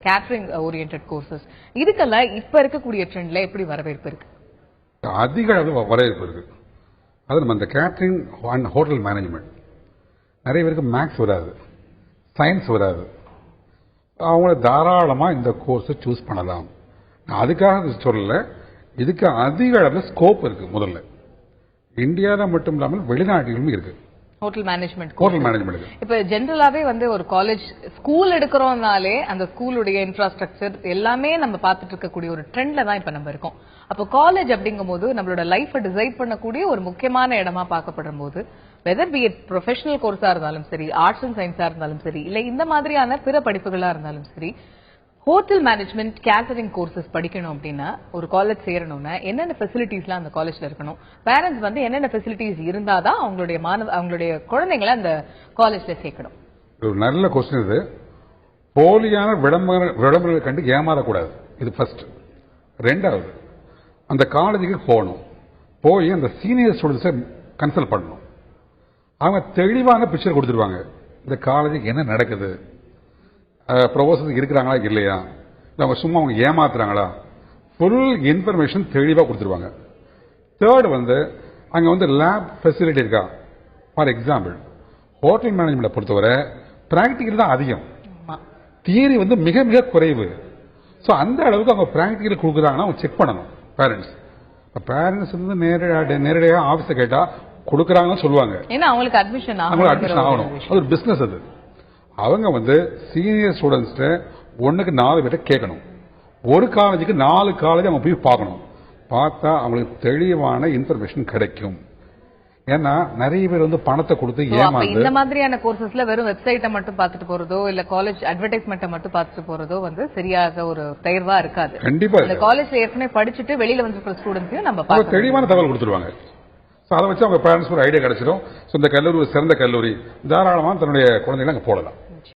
Catering orient courses, இதுக்கெல்லாம் இப்ப இருக்கக்கூடிய ட்ரெண்ட்ல எப்படி வரவேற்பு இருக்கு? அதிக அளவு வரவேற்பு இருக்கு. அது நம்ம இந்த கேட்டரிங் அண்ட் ஹோட்டல் மேனேஜ்மெண்ட், நிறைய பேருக்கு மேக்ஸ் வராது, சயின்ஸ் வராது, அவங்கள தாராளமா இந்த கோர்ஸ் சூஸ் பண்ணலாம். நான் அதுக்காக சொல்லல, இதுக்கு அதிக அளவில் ஸ்கோப் இருக்கு. முதல்ல இந்தியாவில் மட்டும் இல்லாமல் வெளிநாட்டிலும் இருக்கு ஹோட்டல் மேனேஜ்மெண்ட். இப்ப ஜெனரலாவே ஒரு காலேஜ் ஸ்கூல் எடுக்கிறோம்னாலே அந்த ஸ்கூலுடைய இன்ஃப்ராஸ்ட்ரக்சர் எல்லாமே நம்ம பார்த்துட்டு இருக்கக்கூடிய ஒரு ட்ரெண்ட்ல தான் இப்ப நம்ம இருக்கோம். அப்போ காலேஜ் அப்படிங்கும் போது நம்மளோட லைஃபை டிசைட் பண்ணக்கூடிய ஒரு முக்கியமான இடமா பார்க்கப்படும் போது, வெதர் பி இட் ப்ரொஃபஷனல் கோர்ஸா இருந்தாலும் சரி, ஆர்ட்ஸ் அண்ட் சயின்ஸா இருந்தாலும் சரி, இல்ல இந்த மாதிரியான பிற படிப்புகளா இருந்தாலும் சரி, ஹோட்டல் மேனேஜ்மெண்ட் கேட்டரிங் கோர்சஸ் படிக்கணும் அப்படின்னா ஒரு காலேஜ் சேரணும்னா என்னென்ன ஃபெசிலிட்டிஸ்லாம் அந்த காலேஜ்ல இருக்கணும், பேரண்ட்ஸ் என்னென்ன ஃபெசிலிட்டிஸ் இருந்தாதான் அவங்களுடைய குழந்தைங்களை அந்த காலேஜ்ல சேர்க்கணும்? ஒரு நல்ல கொஸ்டின் இது. போலியான விளம்பரங்களை கண்டு ஏமாறக்கூடாது, இது ஃபர்ஸ்ட். ரெண்டாவது, அந்த காலேஜுக்கு போகணும், போய் அந்த சீனியர் ஸ்டூடெண்ட்ஸை கன்சல்ட் பண்ணணும். அவங்க தெளிவான பிக்சர் கொடுத்துருவாங்க, இந்த காலேஜுக்கு என்ன நடக்குது, ப்ரொபோசல் இருக்கிறாங்களா இல்லையா, அவங்க சும்மா அவங்க ஏமாத்துறாங்களா, ஃபுல் இன்ஃபர்மேஷன் தெளிவாக கொடுத்துருவாங்க. தேர்ட் அங்க லேப் ஃபெசிலிட்டி இருக்கா. ஃபார் எக்ஸாம்பிள், ஹோட்டல் மேனேஜ்மெண்ட் பொறுத்தவரை பிராக்டிகல் தான் அதிகம், தியரி மிக மிக குறைவு. ஸோ அந்த அளவுக்கு அவங்க பிராக்டிகல் கொடுக்குறாங்கன்னா அவங்க செக் பண்ணணும் பேரண்ட்ஸ் நேரடியாக ஆஃபீஸை கேட்டா கொடுக்குறாங்கன்னு சொல்லுவாங்க. அவங்களுக்கு அட்மிஷன் ஆகணும், அது ஒரு பிசினஸ். அது அவங்க சீனியர் ஸ்டூடெண்ட்ஸ் 1க்கு 4 பேர்ட்ட கேட்கணும். ஒரு காலேஜுக்கு 4 காலேஜ் அவங்க போய் பார்க்கணும். பார்த்தா அவங்களுக்கு தெளிவான இன்ஃபர்மேஷன் கிடைக்கும். ஏன்னா நிறைய பேர் பணத்தை கொடுத்து ஏமாந்து இந்த மாதிரியான கோர்சஸ்ல வெறும் வெப்சைட்டை மட்டும் பார்த்துட்டு போறதோ இல்ல காலேஜ் அட்வர்டைஸ்மெண்ட்டை மட்டும் பார்த்துட்டு போறதோ சரியாக ஒரு தேர்வா இருக்காது. கண்டிப்பா இந்த காலேஜ்ல ஏற்கனவே படிச்சுட்டு வெளியில வந்திருக்கிற ஸ்டூடெண்ட்ஸையும் நம்ம தெளிவான தகவல் கொடுத்துருவாங்க. அதை வச்சு அவங்க பேரண்ட்ஸ் ஒரு ஐடியா கிடைச்சிடும். இந்த கல்லூரி ஒரு சிறந்த கல்லூரி, தாராளமாக தன்னுடைய குழந்தைகளை அங்கே போடலாம்.